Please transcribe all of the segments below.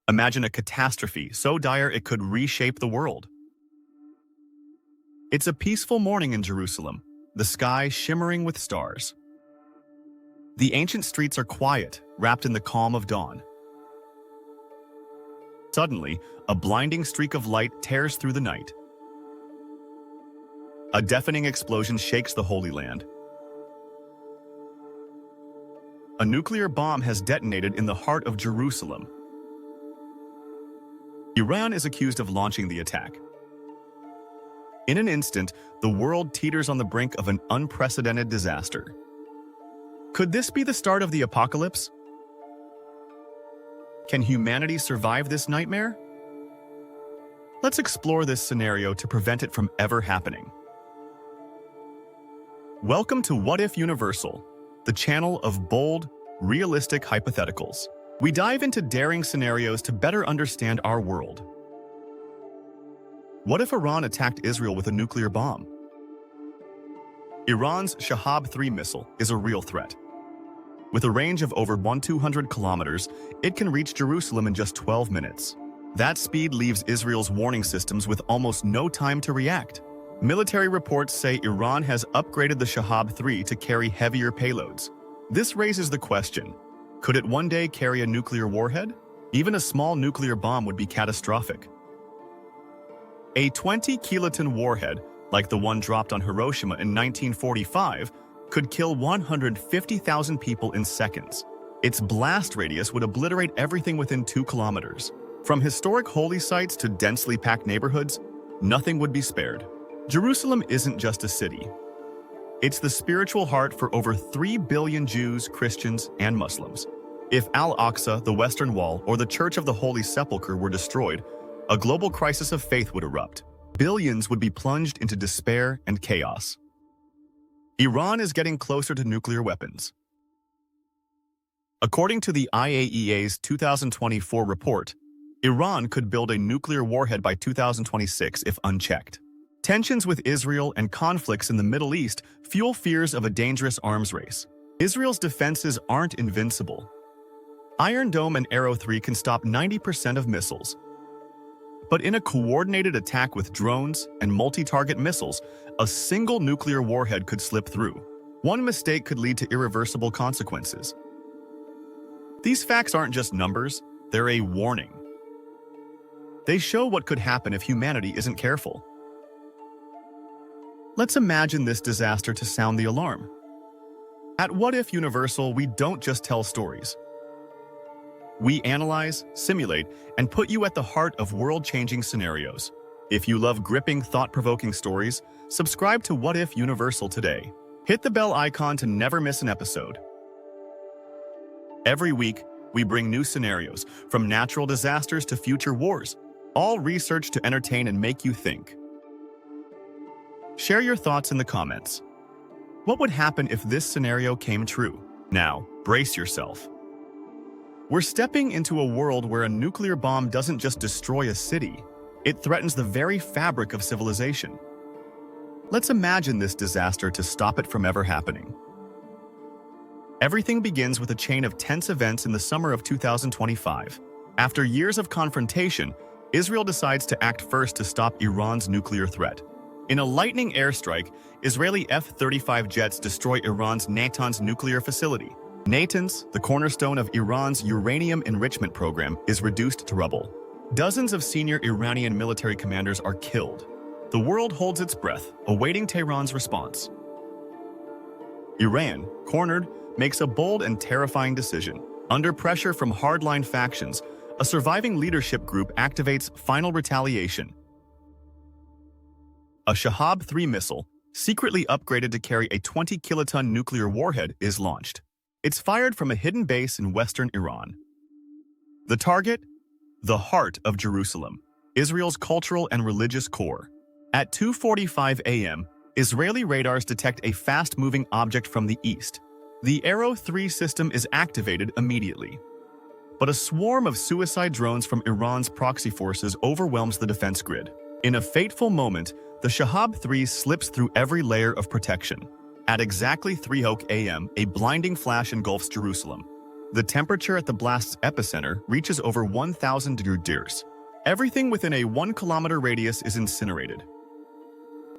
Imagine a catastrophe so dire it could reshape the world. It's a peaceful morning in Jerusalem, the sky shimmering with stars. The ancient streets are quiet, wrapped in the calm of dawn. Suddenly, a blinding streak of light tears through the night. A deafening explosion shakes the Holy Land. A nuclear bomb has detonated in the heart of Jerusalem. Iran is accused of launching the attack. In an instant, the world teeters on the brink of an unprecedented disaster. Could this be the start of the apocalypse? Can humanity survive this nightmare? Let's explore this scenario to prevent it from ever happening. Welcome to What If Universal, the channel of bold, realistic hypotheticals. We dive into daring scenarios to better understand our world. What if Iran attacked Israel with a nuclear bomb? Iran's Shahab 3 missile is a real threat. With a range of over 1,200 kilometers, it can reach Jerusalem in just 12 minutes. That speed leaves Israel's warning systems with almost no time to react. Military reports say Iran has upgraded the Shahab 3 to carry heavier payloads. This raises the question, could it one day carry a nuclear warhead? Even a small nuclear bomb would be catastrophic. A 20-kiloton warhead, like the one dropped on Hiroshima in 1945, could kill 150,000 people in seconds. Its blast radius would obliterate everything within 2 kilometers. From historic holy sites to densely packed neighborhoods, nothing would be spared. Jerusalem isn't just a city. It's the spiritual heart for over 3 billion Jews, Christians, and Muslims. If Al-Aqsa, the Western Wall, or the Church of the Holy Sepulchre were destroyed, a global crisis of faith would erupt. Billions would be plunged into despair and chaos. Iran is getting closer to nuclear weapons. According to the IAEA's 2024 report, Iran could build a nuclear warhead by 2026 if unchecked. Tensions with Israel and conflicts in the Middle East fuel fears of a dangerous arms race. Israel's defenses aren't invincible. Iron Dome and Arrow 3 can stop 90% of missiles. But in a coordinated attack with drones and multi-target missiles, a single nuclear warhead could slip through. One mistake could lead to irreversible consequences. These facts aren't just numbers, they're a warning. They show what could happen if humanity isn't careful. Let's imagine this disaster to sound the alarm. At What If Universal, we don't just tell stories. We analyze, simulate, and put you at the heart of world-changing scenarios. If you love gripping, thought-provoking stories, subscribe to What If Universal today. Hit the bell icon to never miss an episode. Every week, we bring new scenarios, from natural disasters to future wars, all researched to entertain and make you think. Share your thoughts in the comments. What would happen if this scenario came true? Now, brace yourself. We're stepping into a world where a nuclear bomb doesn't just destroy a city, it threatens the very fabric of civilization. Let's imagine this disaster to stop it from ever happening. Everything begins with a chain of tense events in the summer of 2025. After years of confrontation, Israel decides to act first to stop Iran's nuclear threat. In a lightning airstrike, Israeli F-35 jets destroy Iran's Natanz nuclear facility. Natanz, the cornerstone of Iran's uranium enrichment program, is reduced to rubble. Dozens of senior Iranian military commanders are killed. The world holds its breath, awaiting Tehran's response. Iran, cornered, makes a bold and terrifying decision. Under pressure from hardline factions, a surviving leadership group activates final retaliation. A Shahab 3 missile, secretly upgraded to carry a 20-kiloton nuclear warhead, is launched. It's fired from a hidden base in western Iran. The target? The heart of Jerusalem, Israel's cultural and religious core. At 2:45 a.m., Israeli radars detect a fast-moving object from the east. The Arrow 3 system is activated immediately. But a swarm of suicide drones from Iran's proxy forces overwhelms the defense grid. In a fateful moment, the Shahab 3 slips through every layer of protection. At exactly 3:00 a.m., a blinding flash engulfs Jerusalem. The temperature at the blast's epicenter reaches over 1,000 degrees. Everything within a 1-kilometer radius is incinerated.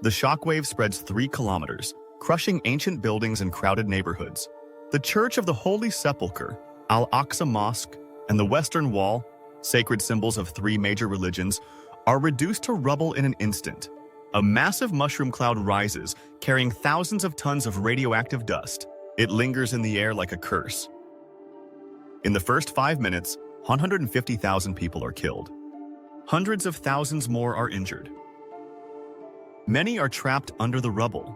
The shockwave spreads 3 kilometers, crushing ancient buildings and crowded neighborhoods. The Church of the Holy Sepulchre, Al-Aqsa Mosque, and the Western Wall, sacred symbols of 3 major religions, are reduced to rubble in an instant. A massive mushroom cloud rises, carrying thousands of tons of radioactive dust. It lingers in the air like a curse. In the first 5 minutes, 150,000 people are killed. Hundreds of thousands more are injured. Many are trapped under the rubble.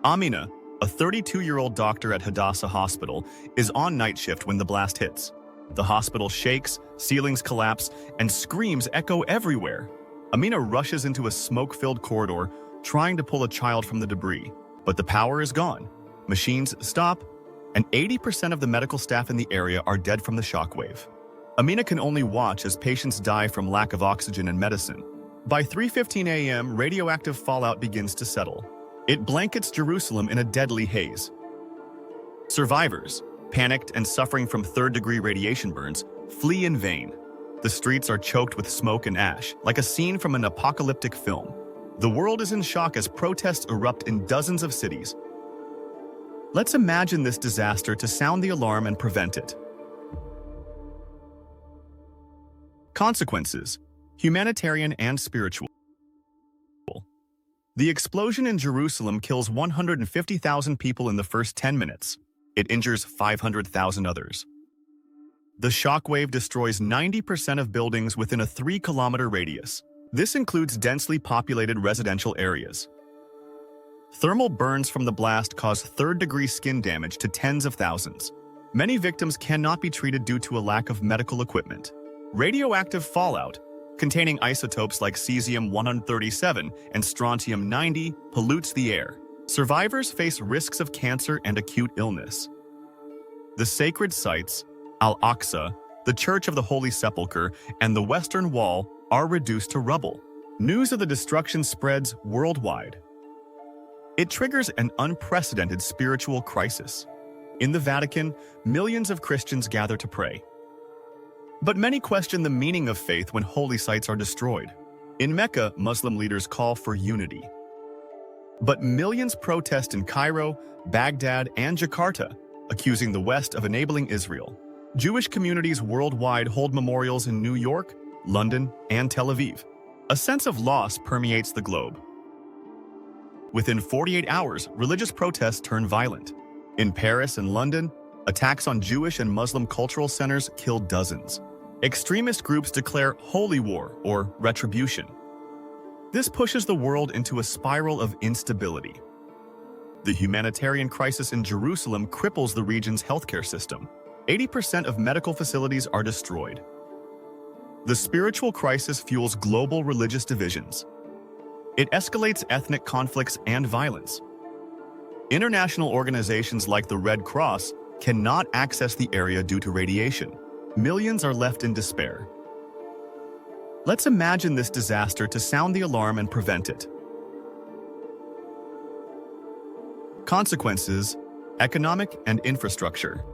Amina, a 32-year-old doctor at Hadassah Hospital, is on night shift when the blast hits. The hospital shakes, ceilings collapse, and screams echo everywhere. Amina rushes into a smoke-filled corridor, trying to pull a child from the debris. But the power is gone. Machines stop, and 80% of the medical staff in the area are dead from the shockwave. Amina can only watch as patients die from lack of oxygen and medicine. By 3:15 a.m., radioactive fallout begins to settle. It blankets Jerusalem in a deadly haze. Survivors, panicked and suffering from third-degree radiation burns, flee in vain. The streets are choked with smoke and ash, like a scene from an apocalyptic film. The world is in shock as protests erupt in dozens of cities. Let's imagine this disaster to sound the alarm and prevent it. Consequences: humanitarian and spiritual. The explosion in Jerusalem kills 150,000 people in the first 10 minutes. It injures 500,000 others. The shockwave destroys 90% of buildings within a 3-kilometer radius. This includes densely populated residential areas. Thermal burns from the blast cause third-degree skin damage to tens of thousands. Many victims cannot be treated due to a lack of medical equipment. Radioactive fallout, containing isotopes like cesium-137 and strontium-90, pollutes the air. Survivors face risks of cancer and acute illness. The sacred sites, Al-Aqsa, the Church of the Holy Sepulchre, and the Western Wall are reduced to rubble. News of the destruction spreads worldwide. It triggers an unprecedented spiritual crisis. In the Vatican, millions of Christians gather to pray. But many question the meaning of faith when holy sites are destroyed. In Mecca, Muslim leaders call for unity. But millions protest in Cairo, Baghdad, and Jakarta, accusing the West of enabling Israel. Jewish communities worldwide hold memorials in New York, London, and Tel Aviv. A sense of loss permeates the globe. Within 48 hours, religious protests turn violent. In Paris and London, attacks on Jewish and Muslim cultural centers kill dozens. Extremist groups declare holy war or retribution. This pushes the world into a spiral of instability. The humanitarian crisis in Jerusalem cripples the region's healthcare system. 80% of medical facilities are destroyed. The spiritual crisis fuels global religious divisions. It escalates ethnic conflicts and violence. International organizations like the Red Cross cannot access the area due to radiation. Millions are left in despair. Let's imagine this disaster to sound the alarm and prevent it. Consequences: economic and infrastructure.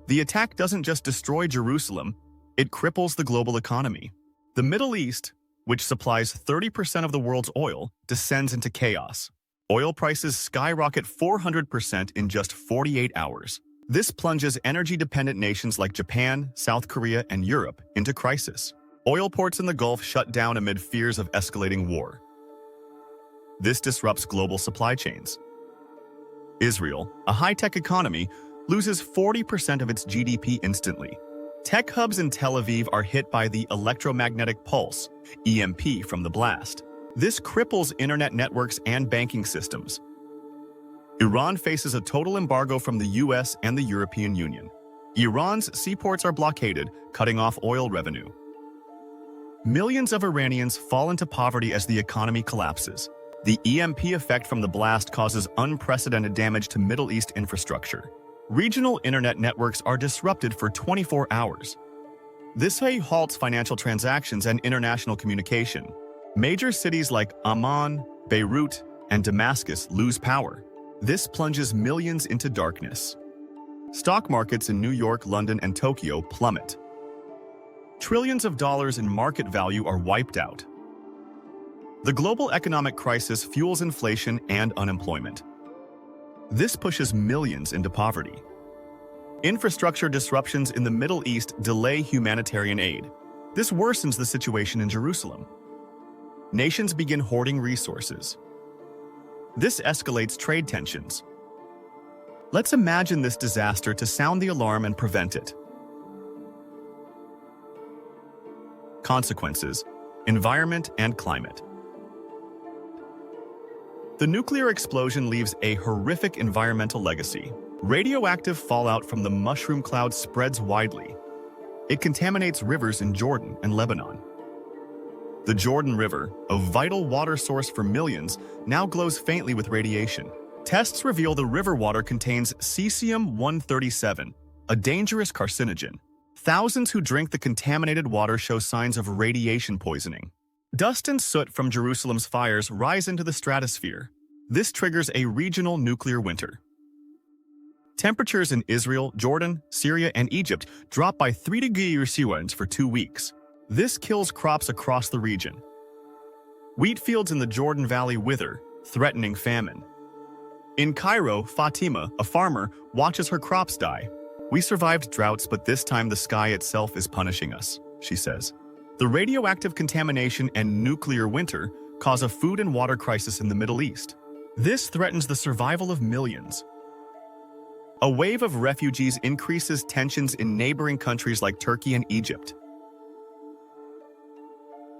The attack doesn't just destroy Jerusalem, it cripples the global economy. The Middle East, which supplies 30% of the world's oil, descends into chaos. Oil prices skyrocket 400% in just 48 hours. This plunges energy-dependent nations like Japan, South Korea, and Europe into crisis. Oil ports in the Gulf shut down amid fears of escalating war. This disrupts global supply chains. Israel, a high-tech economy, loses 40% of its GDP instantly. Tech hubs in Tel Aviv are hit by the electromagnetic pulse, EMP, from the blast. This cripples internet networks and banking systems. Iran faces a total embargo from the US and the European Union. Iran's seaports are blockaded, cutting off oil revenue. Millions of Iranians fall into poverty as the economy collapses. The EMP effect from the blast causes unprecedented damage to Middle East infrastructure. Regional internet networks are disrupted for 24 hours. This halts financial transactions and international communication. Major cities like Amman, Beirut, and Damascus lose power. This plunges millions into darkness. Stock markets in New York, London, and Tokyo plummet. Trillions of dollars in market value are wiped out. The global economic crisis fuels inflation and unemployment. This pushes millions into poverty. Infrastructure disruptions in the Middle East delay humanitarian aid. This worsens the situation in Jerusalem. Nations begin hoarding resources. This escalates trade tensions. Let's imagine this disaster to sound the alarm and prevent it. Consequences: environment and climate. The nuclear explosion leaves a horrific environmental legacy. Radioactive fallout from the mushroom cloud spreads widely. It contaminates rivers in Jordan and Lebanon. The Jordan River, a vital water source for millions, now glows faintly with radiation. Tests reveal the river water contains cesium-137, a dangerous carcinogen. Thousands who drink the contaminated water show signs of radiation poisoning. Dust and soot from Jerusalem's fires rise into the stratosphere. This triggers a regional nuclear winter. Temperatures in Israel, Jordan, Syria, and Egypt drop by 3 degrees Celsius for 2 weeks. This kills crops across the region. Wheat fields in the Jordan Valley wither, threatening famine. In Cairo, Fatima, a farmer, watches her crops die. "We survived droughts, but this time the sky itself is punishing us," she says. The radioactive contamination and nuclear winter cause a food and water crisis in the Middle East. This threatens the survival of millions. A wave of refugees increases tensions in neighboring countries like Turkey and Egypt.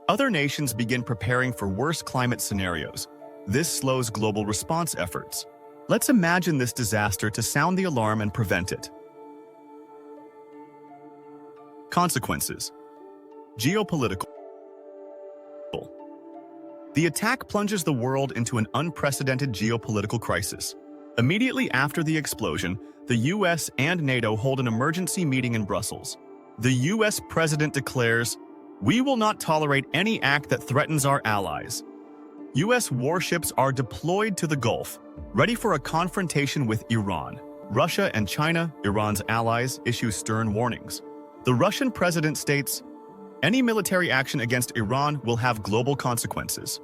Other nations begin preparing for worse climate scenarios. This slows global response efforts. Let's imagine this disaster to sound the alarm and prevent it. Consequences: geopolitical. The attack plunges the world into an unprecedented geopolitical crisis. Immediately after the explosion, the US and NATO hold an emergency meeting in Brussels. The US president declares, "We will not tolerate any act that threatens our allies." US warships are deployed to the Gulf, ready for a confrontation with Iran. Russia and China, Iran's allies, issue stern warnings. The Russian president states, "Any military action against Iran will have global consequences."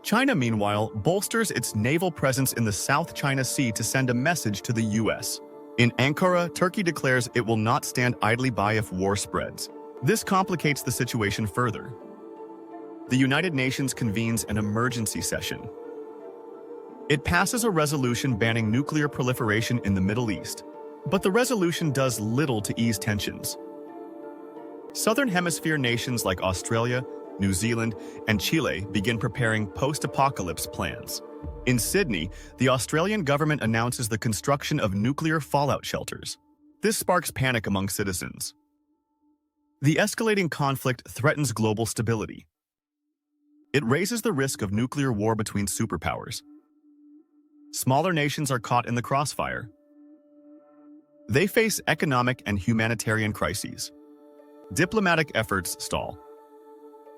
China, meanwhile, bolsters its naval presence in the South China Sea to send a message to the US. In Ankara, Turkey declares it will not stand idly by if war spreads. This complicates the situation further. The United Nations convenes an emergency session. It passes a resolution banning nuclear proliferation in the Middle East. But the resolution does little to ease tensions. Southern Hemisphere nations like Australia, New Zealand, and Chile begin preparing post-apocalypse plans. In Sydney, the Australian government announces the construction of nuclear fallout shelters. This sparks panic among citizens. The escalating conflict threatens global stability. It raises the risk of nuclear war between superpowers. Smaller nations are caught in the crossfire. They face economic and humanitarian crises. Diplomatic efforts stall.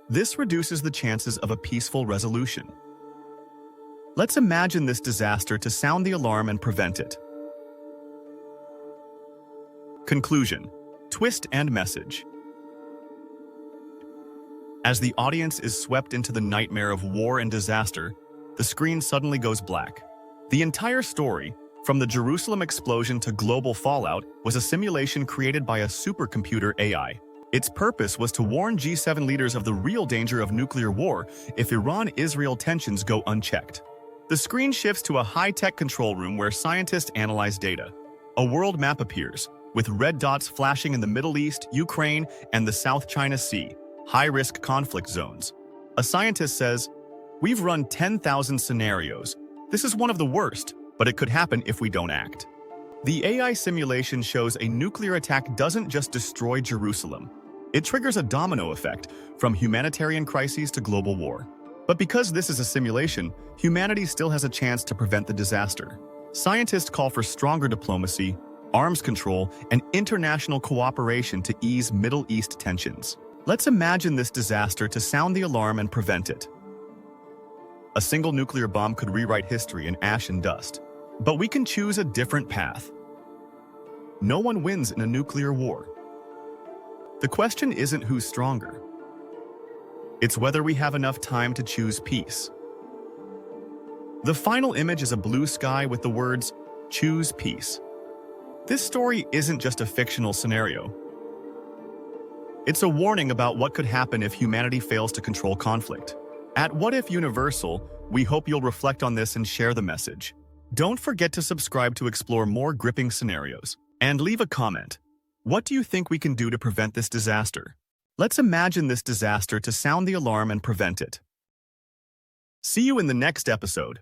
This reduces the chances of a peaceful resolution. Let's imagine this disaster to sound the alarm and prevent it. Conclusion: twist and message. As the audience is swept into the nightmare of war and disaster, the screen suddenly goes black. The entire story, from the Jerusalem explosion to global fallout, was a simulation created by a supercomputer AI. Its purpose was to warn G7 leaders of the real danger of nuclear war if Iran-Israel tensions go unchecked. The screen shifts to a high-tech control room where scientists analyze data. A world map appears, with red dots flashing in the Middle East, Ukraine, and the South China Sea, high-risk conflict zones. A scientist says, "We've run 10,000 scenarios. This is one of the worst, but it could happen if we don't act." The AI simulation shows a nuclear attack doesn't just destroy Jerusalem. It triggers a domino effect, from humanitarian crises to global war. But because this is a simulation, humanity still has a chance to prevent the disaster. Scientists call for stronger diplomacy, arms control, and international cooperation to ease Middle East tensions. Let's imagine this disaster to sound the alarm and prevent it. A single nuclear bomb could rewrite history in ash and dust. But we can choose a different path. No one wins in a nuclear war. The question isn't who's stronger. It's whether we have enough time to choose peace. The final image is a blue sky with the words, "Choose peace." This story isn't just a fictional scenario. It's a warning about what could happen if humanity fails to control conflict. At What If Universal, we hope you'll reflect on this and share the message. Don't forget to subscribe to explore more gripping scenarios. And leave a comment. What do you think we can do to prevent this disaster? Let's imagine this disaster to sound the alarm and prevent it. See you in the next episode.